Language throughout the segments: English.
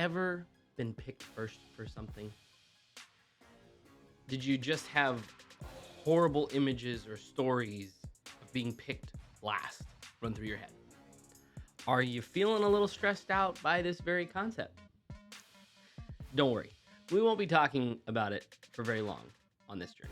ever been picked first for something? Did you just have horrible images or stories of being picked last run through your head? Are you feeling a little stressed out by this very concept? Don't worry, we won't be talking about it for very long on this journey.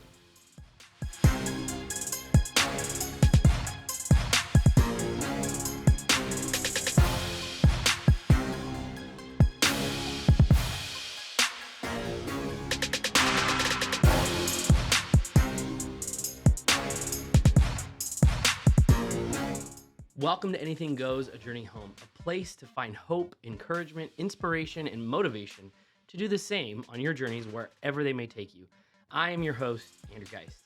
Welcome to Anything Goes, a journey home, a place to find hope, encouragement, inspiration, and motivation to do the same on your journeys wherever they may take you. I am your host, Andrew Geist.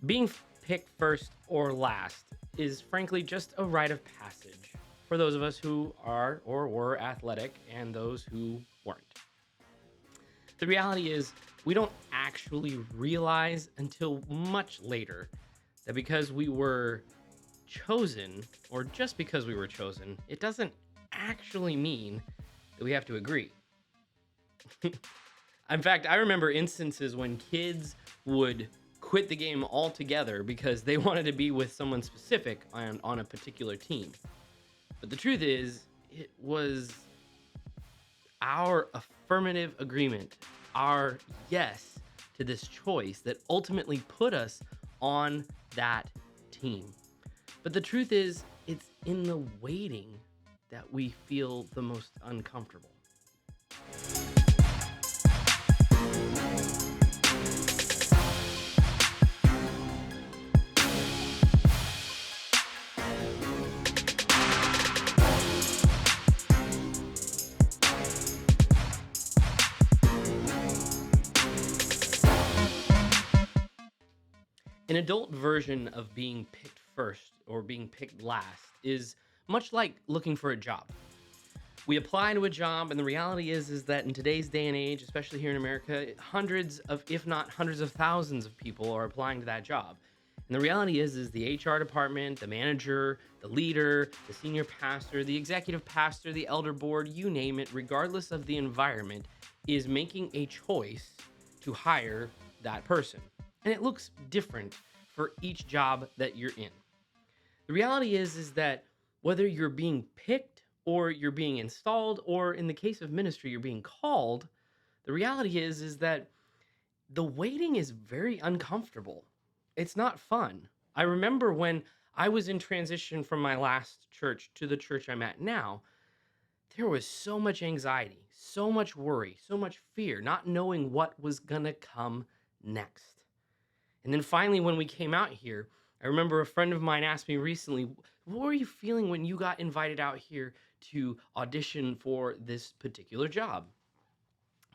Being picked first or last is frankly just a rite of passage for those of us who are or were athletic and those who weren't. The reality is, we don't actually realize until much later that because we were chosen, or just because we were chosen, it doesn't actually mean that we have to agree. In fact, I remember instances when kids would quit the game altogether because they wanted to be with someone specific on a particular team. But the truth is, it was our affirmative agreement, our yes to this choice that ultimately put us on that team. But the truth is, it's in the waiting that we feel the most uncomfortable. An adult version of being picked first or being picked last is much like looking for a job. We apply to a job, and the reality is that in today's day and age, especially here in America, hundreds of, if not hundreds of thousands of people are applying to that job. And the reality is the HR department, the manager, the leader, the senior pastor, the executive pastor, the elder board, you name it, regardless of the environment, is making a choice to hire that person. And it looks different for each job that you're in. The reality is that whether you're being picked or you're being installed, or in the case of ministry, you're being called, the reality is that the waiting is very uncomfortable. It's not fun. I remember when I was in transition from my last church to the church I'm at now, there was so much anxiety, so much worry, so much fear, not knowing what was gonna come next. And then finally, when we came out here, I remember a friend of mine asked me recently, what were you feeling when you got invited out here to audition for this particular job?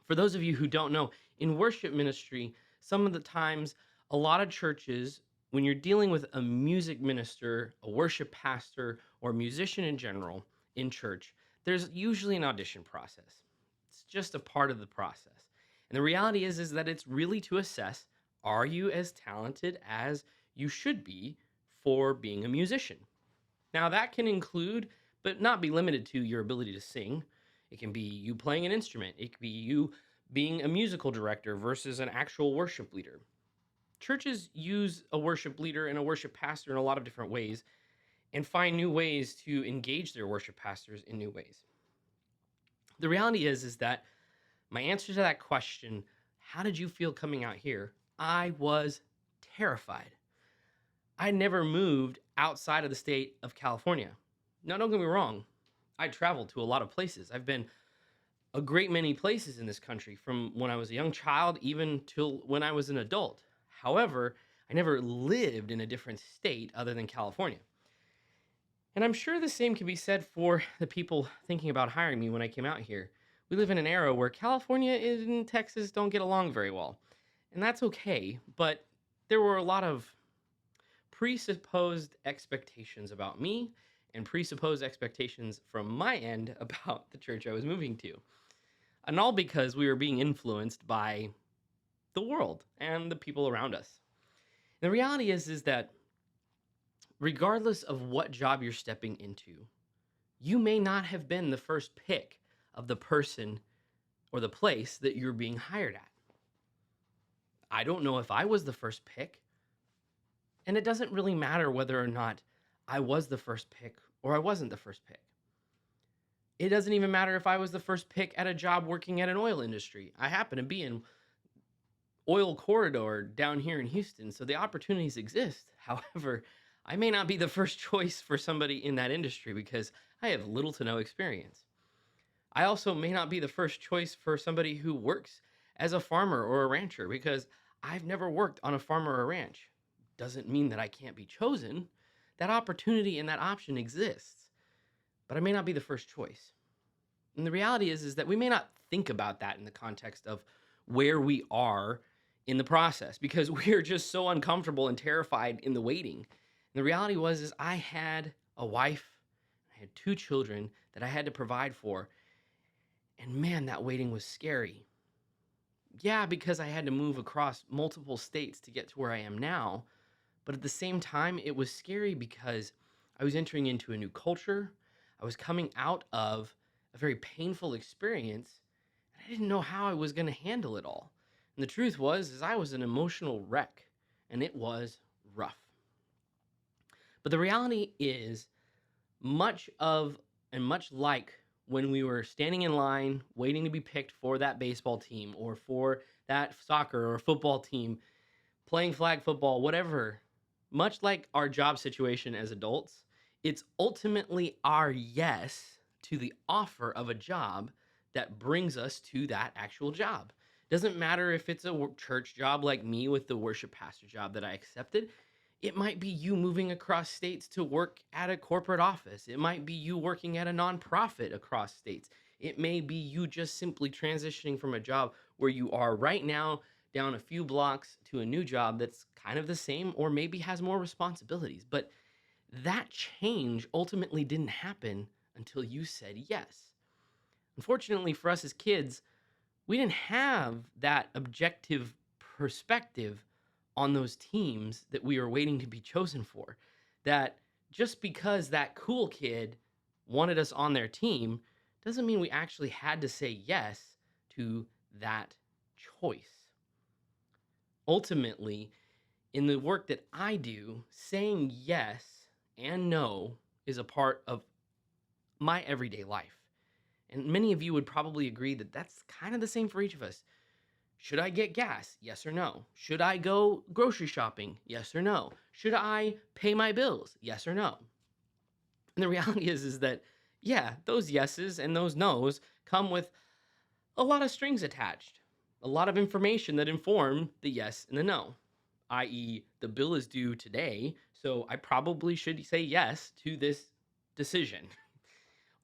For those of you who don't know, in worship ministry, some of the times, a lot of churches, when you're dealing with a music minister, a worship pastor, or a musician in general in church, there's usually an audition process. It's just a part of the process. And the reality is that it's really to assess, are you as talented as you should be for being a musician? Now, that can include, but not be limited to, your ability to sing. It can be you playing an instrument. It could be you being a musical director versus an actual worship leader. Churches use a worship leader and a worship pastor in a lot of different ways and find new ways to engage their worship pastors in new ways. The reality is that my answer to that question, how did you feel coming out here? I was terrified. I never moved outside of the state of California. Now, don't get me wrong. I traveled to a lot of places. I've been a great many places in this country, from when I was a young child even till when I was an adult. However, I never lived in a different state other than California. And I'm sure the same can be said for the people thinking about hiring me when I came out here. We live in an era where California and Texas don't get along very well. And that's okay, but there were a lot of presupposed expectations about me and presupposed expectations from my end about the church I was moving to. And all because we were being influenced by the world and the people around us. And the reality is that regardless of what job you're stepping into, you may not have been the first pick of the person or the place that you're being hired at. I don't know if I was the first pick, and it doesn't really matter whether or not I was the first pick or I wasn't the first pick. It doesn't even matter if I was the first pick at a job working at an oil industry. I happen to be in oil corridor down here in Houston, so the opportunities exist. However, I may not be the first choice for somebody in that industry because I have little to no experience. I also may not be the first choice for somebody who works as a farmer or a rancher because I've never worked on a farm or a ranch. Doesn't mean that I can't be chosen. That opportunity and that option exists, but I may not be the first choice. And the reality is that we may not think about that in the context of where we are in the process because we are just so uncomfortable and terrified in the waiting. And the reality is I had a wife, I had 2 children that I had to provide for. And man, that waiting was scary. Yeah, because I had to move across multiple states to get to where I am now. But at the same time, it was scary because I was entering into a new culture. I was coming out of a very painful experience, and I didn't know how I was going to handle it all. And the truth was, is I was an emotional wreck, and it was rough. But the reality is, much like when we were standing in line waiting to be picked for that baseball team or for that soccer or football team, playing flag football, whatever, much like our job situation as adults, it's ultimately our yes to the offer of a job that brings us to that actual job. Doesn't matter if it's a church job like me with the worship pastor job that I accepted. It might be you moving across states to work at a corporate office. It might be you working at a nonprofit across states. It may be you just simply transitioning from a job where you are right now down a few blocks to a new job that's kind of the same or maybe has more responsibilities. But that change ultimately didn't happen until you said yes. Unfortunately for us as kids, we didn't have that objective perspective on those teams that we were waiting to be chosen for. That just because that cool kid wanted us on their team doesn't mean we actually had to say yes to that choice. Ultimately, in the work that I do, saying yes and no is a part of my everyday life. And many of you would probably agree that that's kind of the same for each of us. Should I get gas? Yes or no? Should I go grocery shopping? Yes or no? Should I pay my bills? Yes or no? And the reality is that, yeah, those yeses and those nos come with a lot of strings attached, a lot of information that inform the yes and the no, i.e., the bill is due today, so I probably should say yes to this decision.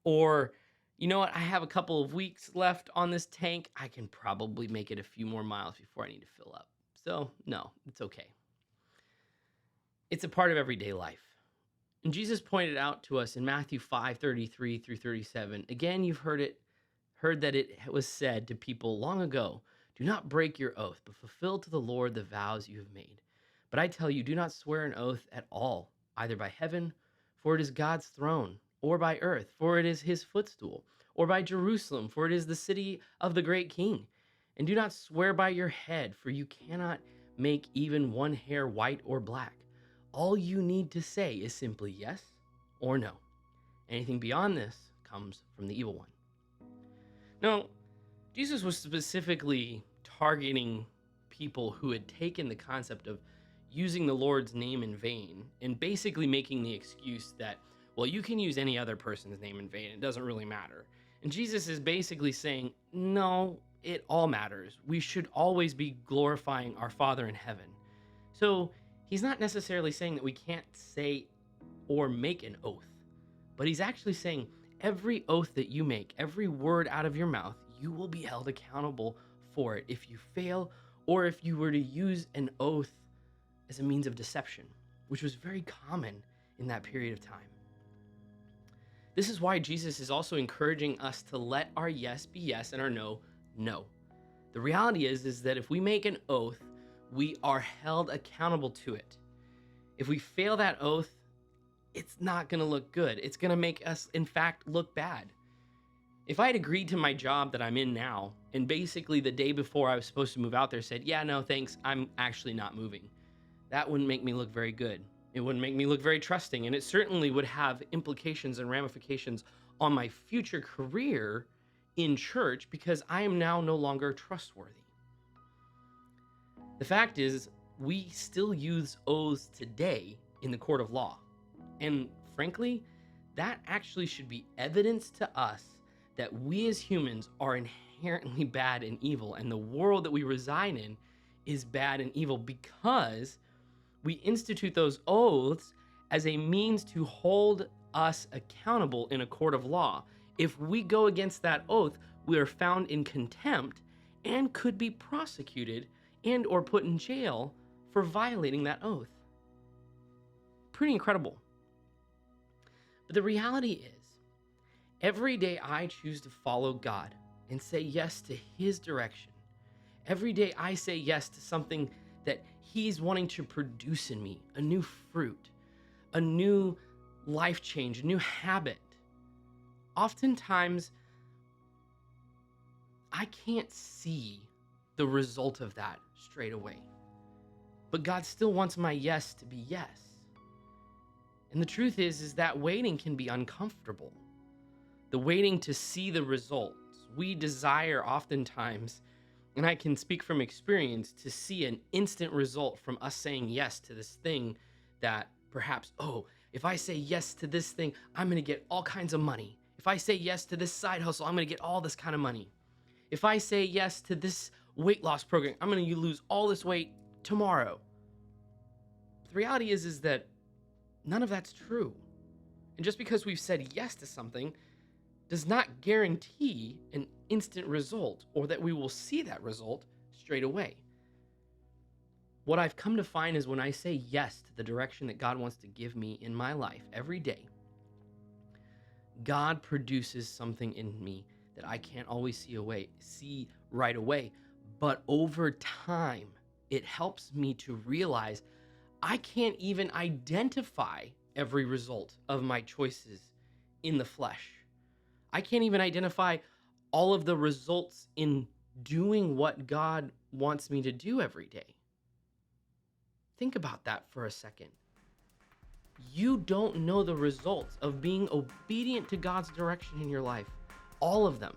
Or, you know what, I have a couple of weeks left on this tank. I can probably make it a few more miles before I need to fill up. So, no, it's okay. It's a part of everyday life. And Jesus pointed out to us in Matthew 5:33 through 37. Again, you've heard that it was said to people long ago, do not break your oath, but fulfill to the Lord the vows you have made. But I tell you, do not swear an oath at all, either by heaven, for it is God's throne, or by earth, for it is his footstool, or by Jerusalem, for it is the city of the great king. And do not swear by your head, for you cannot make even one hair white or black. All you need to say is simply yes or no. Anything beyond this comes from the evil one. Now, Jesus was specifically targeting people who had taken the concept of using the Lord's name in vain and basically making the excuse that, well, you can use any other person's name in vain. It doesn't really matter. And Jesus is basically saying, no, it all matters. We should always be glorifying our Father in heaven. So he's not necessarily saying that we can't say or make an oath, but he's actually saying every oath that you make, every word out of your mouth, you will be held accountable for it if you fail or if you were to use an oath as a means of deception, which was very common in that period of time. This is why Jesus is also encouraging us to let our yes be yes and our no, no. The reality is that if we make an oath, we are held accountable to it. If we fail that oath, it's not going to look good. It's going to make us, in fact, look bad. If I had agreed to my job that I'm in now, and basically the day before I was supposed to move out there said, yeah, no, thanks, I'm actually not moving, that wouldn't make me look very good. It wouldn't make me look very trusting. And it certainly would have implications and ramifications on my future career in church because I am now no longer trustworthy. The fact is, we still use oaths today in the court of law. And frankly, that actually should be evidence to us that we as humans are inherently bad and evil, and the world that we reside in is bad and evil because we institute those oaths as a means to hold us accountable in a court of law. If we go against that oath, we are found in contempt and could be prosecuted and or put in jail for violating that oath. Pretty incredible. But the reality is, every day I choose to follow God and say yes to His direction. Every day I say yes to something that He's wanting to produce in me, a new fruit, a new life change, a new habit. Oftentimes, I can't see the result of that straight away. But God still wants my yes to be yes. And the truth is that waiting can be uncomfortable. The waiting to see the results. We desire oftentimes, and I can speak from experience, to see an instant result from us saying yes to this thing that perhaps, oh, if I say yes to this thing, I'm going to get all kinds of money. If I say yes to this side hustle, I'm going to get all this kind of money. If I say yes to this weight loss program, I'm going to lose all this weight tomorrow. The reality is that none of that's true. And just because we've said yes to something does not guarantee an instant result or that we will see that result straight away. What I've come to find is when I say yes to the direction that God wants to give me in my life every day, God produces something in me that I can't always see right away. But over time, it helps me to realize I can't even identify every result of my choices in the flesh. I can't even identify all of the results in doing what God wants me to do every day. Think about that for a second. You don't know the results of being obedient to God's direction in your life. All of them.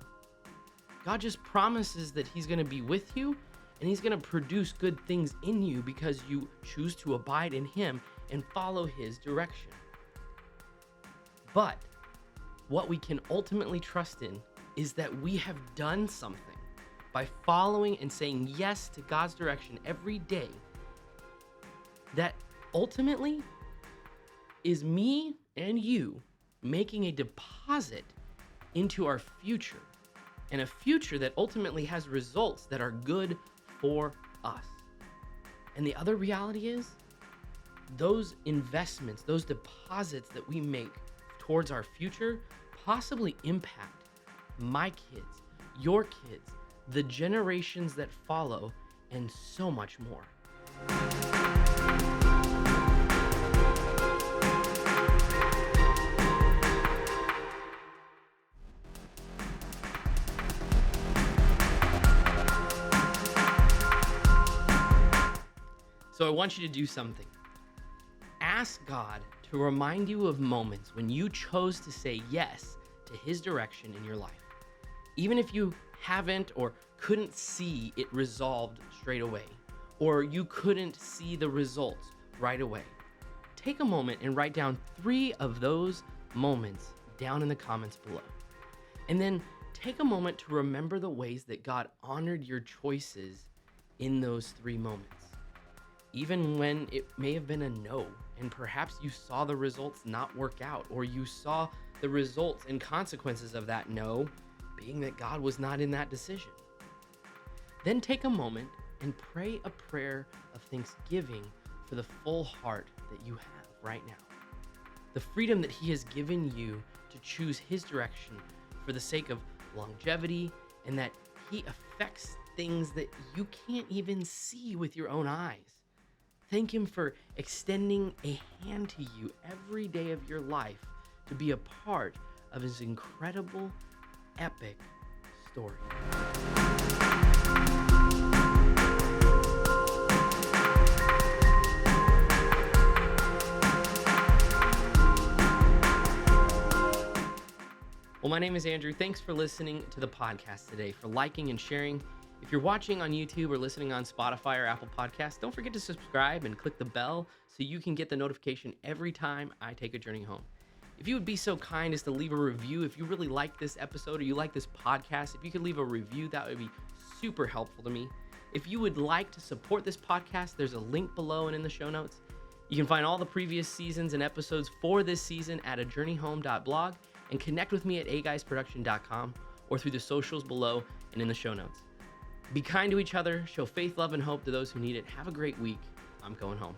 God just promises that He's going to be with you and He's going to produce good things in you because you choose to abide in Him and follow His direction. But what we can ultimately trust in is that we have done something by following and saying yes to God's direction every day that ultimately is me and you making a deposit into our future, and a future that ultimately has results that are good for us. And the other reality is those investments, those deposits that we make towards our future possibly impact my kids, your kids, the generations that follow, and so much more. So I want you to do something. Ask God to remind you of moments when you chose to say yes to His direction in your life. Even if you haven't or couldn't see it resolved straight away, or you couldn't see the results right away. Take a moment and write down 3 of those moments down in the comments below. And then take a moment to remember the ways that God honored your choices in those 3 moments. Even when it may have been a no, and perhaps you saw the results not work out, or you saw the results and consequences of that no being that God was not in that decision. Then take a moment and pray a prayer of thanksgiving for the full heart that you have right now. The freedom that He has given you to choose His direction for the sake of longevity, and that He affects things that you can't even see with your own eyes. Thank Him for extending a hand to you every day of your life to be a part of His incredible epic story. Well, my name is Andrew. Thanks for listening to the podcast today, for liking and sharing. If you're watching on YouTube or listening on Spotify or Apple Podcasts, don't forget to subscribe and click the bell so you can get the notification every time I take a journey home. If you would be so kind as to leave a review, if you really like this episode or you like this podcast, if you could leave a review, that would be super helpful to me. If you would like to support this podcast, there's a link below and in the show notes. You can find all the previous seasons and episodes for this season at ajourneyhome.blog and connect with me at aguysproduction.com or through the socials below and in the show notes. Be kind to each other, show faith, love, and hope to those who need it. Have a great week. I'm going home.